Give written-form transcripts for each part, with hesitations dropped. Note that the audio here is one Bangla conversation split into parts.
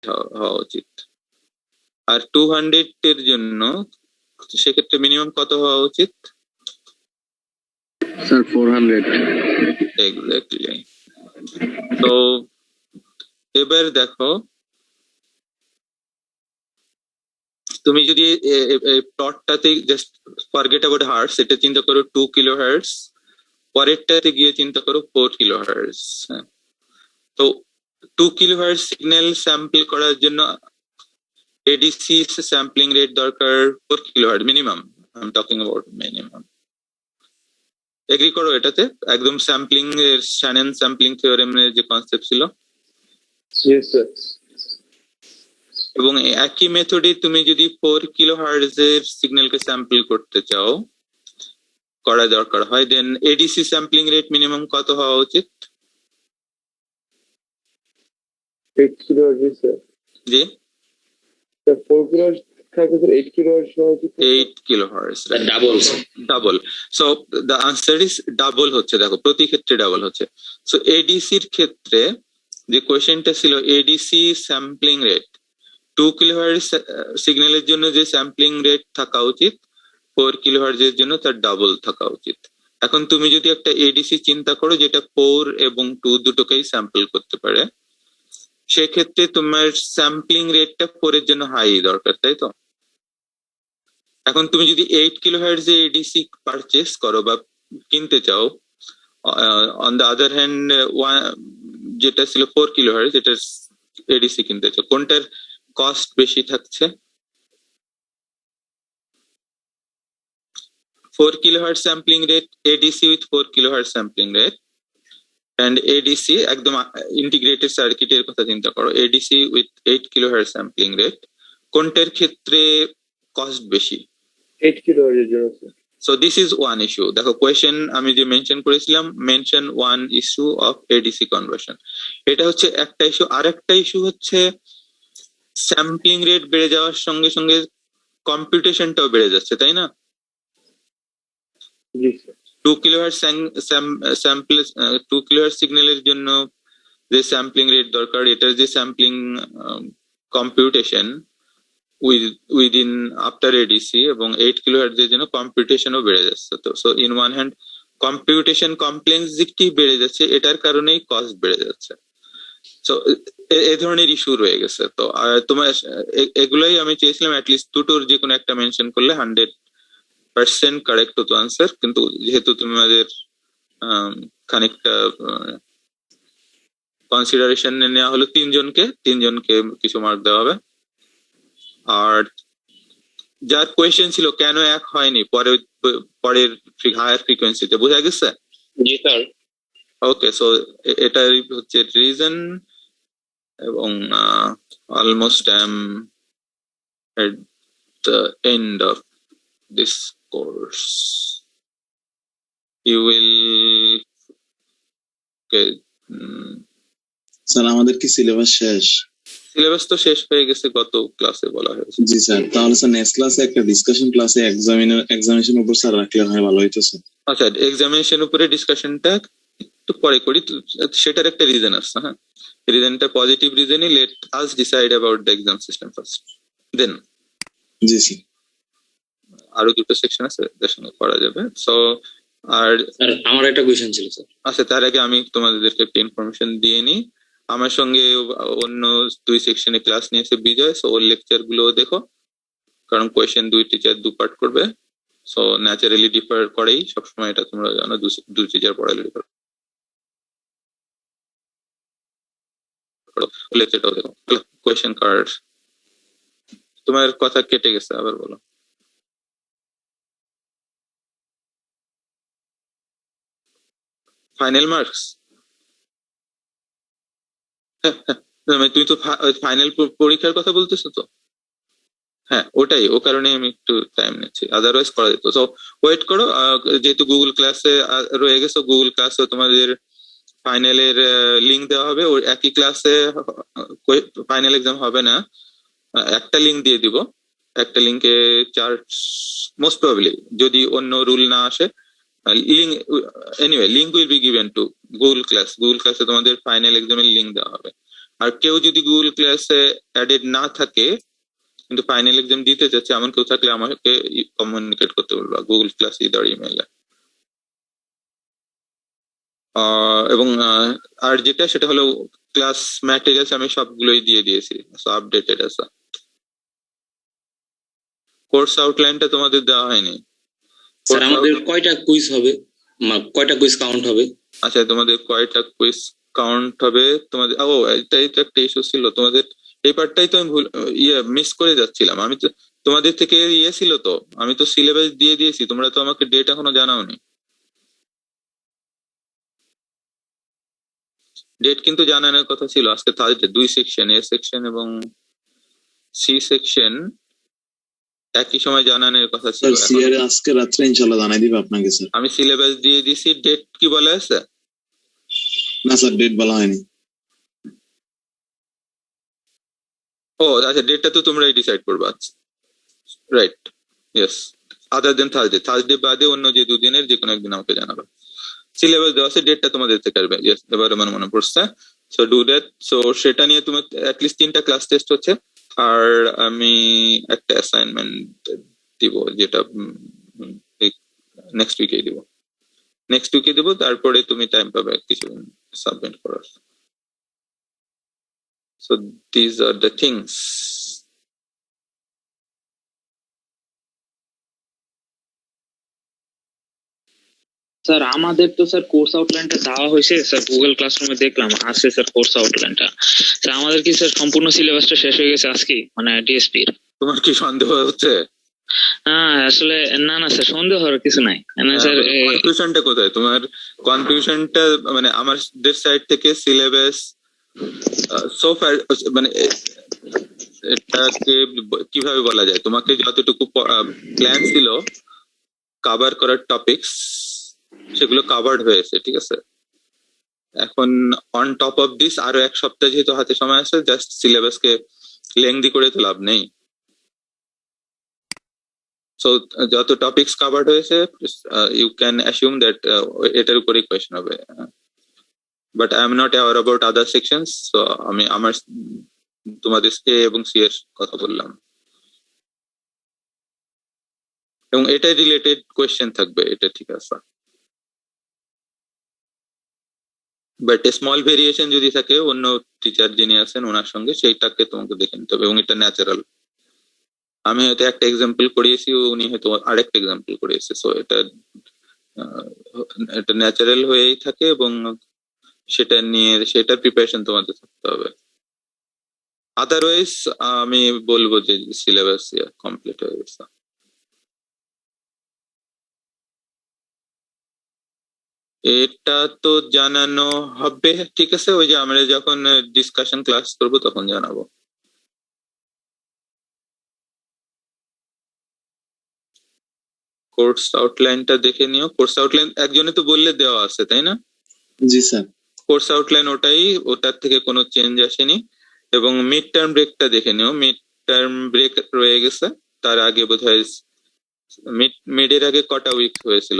হওয়া উচিত। আর 200 এর জন্য সেক্ষেত্রে মিনিমাম কত হওয়া উচিত? স্যার 400। এক্স্যাক্টলি। তো এবার দেখো, তুমি যদি প্লটটাতে জাস্ট ফরগেট অ্যাবাউট হার্টস, এটা চিন্তা করো 2 কিলো হার্টস, পরেরটাতে গিয়ে চিন্তা করো 4 কিলো হার্টস। তো 2 কিলো হার্টস সিগন্যাল স্যাম্পল করার জন্য এডিসি স্যাম্পলিং রেট দরকার 4 kilo hertz minimum. I am talking about minimum. Agree করো এটাতে? একদম স্যাম্পলিং এর শ্যানন স্যাম্পলিং থিওরেমের যে কনসেপ্ট ছিল। Yes sir. এবং একই মেথডে তুমি যদি 4 কিলো হার্টজ এর সিগন্যালকে স্যাম্পল করতে চাও, করা দরকার হয়, দেন এডিসি স্যাম্পলিং রেট মিনিমাম কত হওয়া উচিত? 8 কিলো হার্টজ স্যার। জি, 4 কিলো হার্টজ থাকে স্যার, 8 কিলো হার্টজ হওয়া উচিত। 8 kilo hertz, double double. So the answer is double হচ্ছে, দেখো প্রতি ক্ষেত্রে ডাবল হচ্ছে। সো এডিসির ক্ষেত্রে যে কোয়েশ্চেনটা ছিল এডিসি স্যাম্পলিং রেট 2 কিলোহার্টজ সিগন্যালের জন্য যে স্যাম্পলিং রেট থাকা উচিত 4 কিলোহার্টজ এর জন্য তার ডাবল থাকা উচিত। এখন তুমি যদি একটা এডিসি চিন্তা করো যেটা 4 এবং 2 দুটোকেই স্যাম্পল করতে পারে, সেক্ষেত্রে তোমার স্যাম্পলিং রেটটা 4 এর জন্য হাই দরকার, তাই তো? এখন তুমি যদি 8 কিলোহার্টজ এ এডিসি পারচেস করো বা কিনতে চাও, অন দ্য আদার হ্যান্ড যেটা ছিল 4 কিলোহার্টজ যেটা এডিসি কিনতে চাও, কোনটার কস্ট বেশি থাকছে? 4 kilohertz sampling rate ADC with 4 kilohertz sampling rate and ADC একদম ইন্টিগ্রেটেড সার্কিটের কথা চিন্তা করো, ADC with 8 kilohertz sampling rate, কোনটার ক্ষেত্রে কস্ট বেশি? 8 কিলোহার্টজ এর জন্য sir. So this is one is to. দেখো কোয়েশ্চেন আমি যে মেনশন করেছিলাম, mention one is to of ADC conversion, এটা হচ্ছে একটা ইস্যু। আর একটা ইস্যু হচ্ছে স্যাম্পলিং রেট বেড়ে যাওয়ার সঙ্গে সঙ্গে কম্পিউটেশনটাও বেড়ে যাচ্ছে, তাই না? জি স্যার। 2 কিলোহার্টজ স্যাম্পল 2 কিলোহার্টজ সিগন্যালের জন্য যে স্যাম্পলিং রেট দরকার, এটার যে sampling computation within after ADC, এবং 8 কিলোহার্টজ এর জন্য কম্পিউটেশনও বেড়ে যাচ্ছে। তো so in one hand computation complexity বেড়ে যাচ্ছে, এটার কারণেই কস্ট বেড়ে যাচ্ছে। সো এই ধরনের ইস্যু রয়ে গেছে। তো তোমার এগুলোই আমি চেয়েছিলাম অ্যাটলিস্ট দুটোর যে কোনো একটা মেনশন করলে 100% কারেক্ট হতো আনসার, কিন্তু যেহেতু তোমাদের খানিকটা কনসিডারেশন নেওয়া হলো তিনজনকে কিছু মার্ক দেওয়া হবে। আর যার কোয়েশ্চেন ছিল কেন এক হয়নি পরের হায়ার ফ্রিকোয়েন্সিতে, বোঝা গেছে? জি স্যার। ওকে, সো এটাই হচ্ছে রিজন। এবং almost I am at the end of this course. You will okay. Sir আমাদের কি সিলেবাস শেষ? সিলেবাস তো শেষ হয়ে গেছে, গত ক্লাসে বলা হয়েছে। জি স্যার, তাহলে স্যার নেক্সট ক্লাসে একটা ডিসকাশন ক্লাসে এক্সামিনেশন উপর স্যার রাখলে হয় ভালো হইতো স্যার। আচ্ছা, এক্সামিনেশন উপরে ডিসকাশনটা একটু পরে করি, সেটার একটা রিজন আছে। হ্যাঁ, রিজনটা পজিটিভ রিজনই, let us decide about the exam system first, then. জি স্যার। আরো দুটো সেকশন আছে যার সঙ্গে করা যাবে। সো আর আমার একটা কোয়েশ্চেন ছিল স্যার। আচ্ছা, তার আগে আমি তোমাদেরকে একটা ইনফরমেশন দিয়ে নিই। আমার সঙ্গে অন্য 2 সেকশনে ক্লাস নিয়েছে বিজয়, সো ওর লেকচার গুলো দেখো, কারণ কোয়েশ্চেন 2 টিচার 2 পার্ট করবে। সো ন্যাচারালি ডিফার করেই, সবসময় এটা তোমরা জানো, 2 টিচার পড়ালে ডিফার করো। লেকচারটাও দেখো। কোয়েশ্চেন কার্ড, তোমার কথা কেটে গেছে, আবার বলো। Final marks? তুমি তো ফাইনাল পরীক্ষার কথা বলতেছো তো? হ্যাঁ, ওটাই, ও কারণে আমি একটু টাইম নিচ্ছি, আদারওয়াইজ করা যেত। সো ওয়েট করো, যেহেতু গুগল ক্লাসে রয়ে গেছো, গুগল ক্লাসে তোমাদের ফাইনালের লিঙ্ক দেওয়া হবে। ওই একই ক্লাসে ফাইনাল এক্সাম হবে না, একটা লিঙ্ক দিয়ে দিব। একটা লিঙ্কে মোস্ট প্রবাবলি, যদি অন্য রুল না আসে, link will be given to Google ক্লাসে তোমাদের ফাইনাল এক্সামের লিঙ্ক দেওয়া হবে। আর কেউ যদি গুগল ক্লাসে অ্যাডেড না থাকে কিন্তু ফাইনাল এক্সাম দিতে চাচ্ছে এমন কেউ থাকলে আমাকে কমিউনিকেট করতে বলবা গুগল ক্লাস ইদার ইমেইলে। এবং আর যেটা সেটা হলো ক্লাস ম্যাটেরিয়ালস আমি সবগুলোই দিয়ে দিয়েছি, আপডেটেড আছে। কোর্স আউটলাইনটা তোমাদের দেওয়া হয়নি। স্যার আমাদের কয়টা কুইজ হবে, কয়টা কুইজ কাউন্ট হবে? আচ্ছা, তোমাদের কয়টা কুইজ কাউন্ট হবে তোমাদের? এটাই তো একটা ইস্যু ছিল তোমাদের, এই পার্টটাই তো আমি মিস করে যাচ্ছিলাম। আমি তো তোমাদের থেকে ছিল তো, আমি তো সিলেবাস দিয়ে দিয়েছি, তোমরা তো আমাকে ডেট এখনো জানাওনি। ডেট কিন্তু জানানোর কথা ছিল আজকে থার্সডে। 2 সেকশন, এ সেকশন এবং সি সেকশন একই সময় জানানোর কথা ছিল। স্যার সিআর আজকে রাত্রে ইনশাআল্লাহ জানাই দিব আপনাকে স্যার। আমি সিলেবাস দিয়ে দিছি, ডেট কি বলা আছে? না স্যার ডেট বলা হয়নি। আচ্ছা, ডেটটা তো তোমরাই ডিসাইড করবা। Right, yes. Other than Thursday বাদে অন্য যে দুদিনের যে কোনো একদিন আমাকে জানাবে। সিলেবাস দেওয়া আছে, ডেটটা তোমাদের থেকে আসবে। ইয়েস, এবার আমার মনে পড়ছে। So do that. সো সেটা নিয়ে তুমি অ্যাটলিস্ট 3টা ক্লাস টেস্ট হচ্ছে, আর আমি একটা অ্যাসাইনমেন্ট দিব যেটা নেক্সট উইকে দিব। তারপরে তুমি টাইম পাবে কিছু সাবমিট করার। So these are the things. Sir আমাদের তো স্যার কোর্স আউটলাইনটা দেওয়া হয়েছে স্যার, গুগল ক্লাসরুমে দেখলাম আছে স্যার কোর্স আউটলাইনটা। স্যার আমাদের কি স্যার সম্পূর্ণ সিলেবাসটা শেষ হয়ে গেছে আজকে, মানে ডিএসপি এর? তোমার কি সন্দেহ হচ্ছে? আসলে না স্যার, সন্দেহ হওয়ার কিছু নাই। স্যার কনফিউশনটা কোথায় তোমার? কনফিউশনটা মানে আমাদের সাইড থেকে সিলেবাস সো ফার, মানে এটাকে কিভাবে বলা যায়, তোমাকে যতটুকু প্ল্যান ছিল কভার করার টপিকস সেগুলো কভার্ড হয়েছে, ঠিক আছে? এখন অন টপ অফ দিস আরো 1 সপ্তাহ যেহেতু হাতে সময় আছে, জাস্ট সিলেবাসকে লেংদি করে তো লাভ নেই। সো যত টপিকস কভার্ড হয়েছে ইউ ক্যান অ্যাসিউম দ্যাট এটার উপরেই কোয়েশ্চেন হবে। But I am not aware about other sections. So আমি আমার তোমাদের এ এবং সি এর কথা বললাম, এবং এটাই রিলেটেড কোয়েশ্চেন থাকবে, এটা ঠিক আছে। বাট স্মল ভেরিয়েশন যদি থাকে অন্য টিচার যিনি আছেন ওনার সঙ্গে, সেইটাকে তোমাকে দেখে নিতে হবে, এবং এটা ন্যাচারাল। আমি হয়তো একটা এক্সাম্পল করিয়েছি, উনি হয়তো আরেকটা এক্সাম্পল করিয়েছে। সো এটা ন্যাচারাল হয়েই থাকে, এবং সেটা প্রিপারেশন তোমাদের থাকতে হবে। আদারওয়াইজ আমি বলবো যে সিলেবাস কমপ্লিট হয়ে গেছে। এটা তো জানানো হবে, ঠিক আছে, ওই যে আমরা যখন ডিসকাশন ক্লাস করবো তখন জানাবো। কোর্স আউটলাইনটা দেখে নিও। কোর্স আউটলাইন একজনে তো বললে দেওয়া আছে, তাই না? জি স্যার। কোর্স আউটলাইন ওটার থেকে কোনো চেঞ্জ আসেনি। এবং মিড টার্ম ব্রেকটা দেখে নিও, মিড টার্ম ব্রেক রয়ে গেছে। তার আগে বোধহয় মিডের আগে কটা উইক হয়েছিল?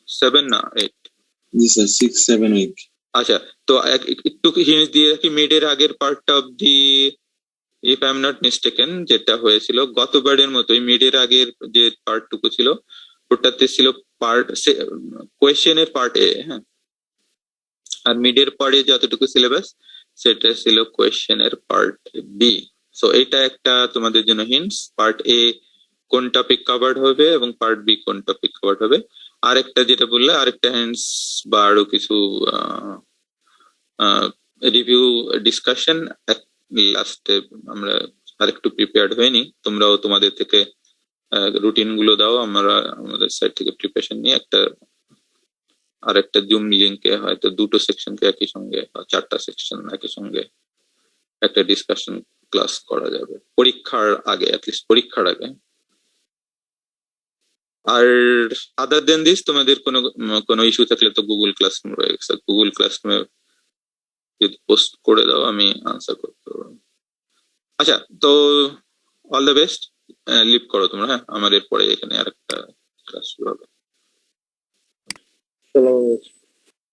7 না 8? জি স্যার 6-7 উইক। আচ্ছা, তো একটু হিন্ট দিয়ে রাখি, মিডের আগের পার্টটা of the, if I am not mistaken, যেটা হয়েছিল গতবারের মতোই, মিডের আগের যে পার্টটুকু ছিল ওটাতে ছিল কোয়েশ্চেনের পার্ট এ, হ্যাঁ, আর মিডের পরে যতটুকু সিলেবাস সেটা ছিল কোয়েশ্চেনের পার্ট বি। সো এটা একটা তোমাদের জন্য হিন্টস, পার্ট এ কোন টপিক কভার্ড হবে এবং পার্ট বি কোন টপিক কভার্ড হবে। আরেকটা যেটা বললে, আরেকটা হিন্টস বা আরো কিছু রিভিউ ডিসকাশন লাস্টে আমরা আরেকটু প্রিপেয়ার্ড হয়নি, তোমরাও তোমাদের থেকে রুটিন গুলো দাও, আমরা আমাদের সাইড থেকে প্রিপারেশন নিয়ে আর একটা জুম লিঙ্কে হয়তো 2টো সেকশনকে একই সঙ্গে বা 4টা সেকশন একই সঙ্গে একটা ডিসকাশন ক্লাস করা যাবে পরীক্ষার আগে, অ্যাটলিস্ট পরীক্ষার আগে। আর আদার দেন দিস তোমাদের কোনো ইস্যু থাকলে তো গুগল ক্লাসরুম রয়ে গেছে, গুগল ক্লাসরুমে যদি পোস্ট করে দাও আমি আনসার করতে পারবো। আচ্ছা, তো অল দ্য বেস্ট, লিভ করো তোমরা। হ্যাঁ, আমার এরপরে এখানে আরেকটা ক্লাস শুরু হবে।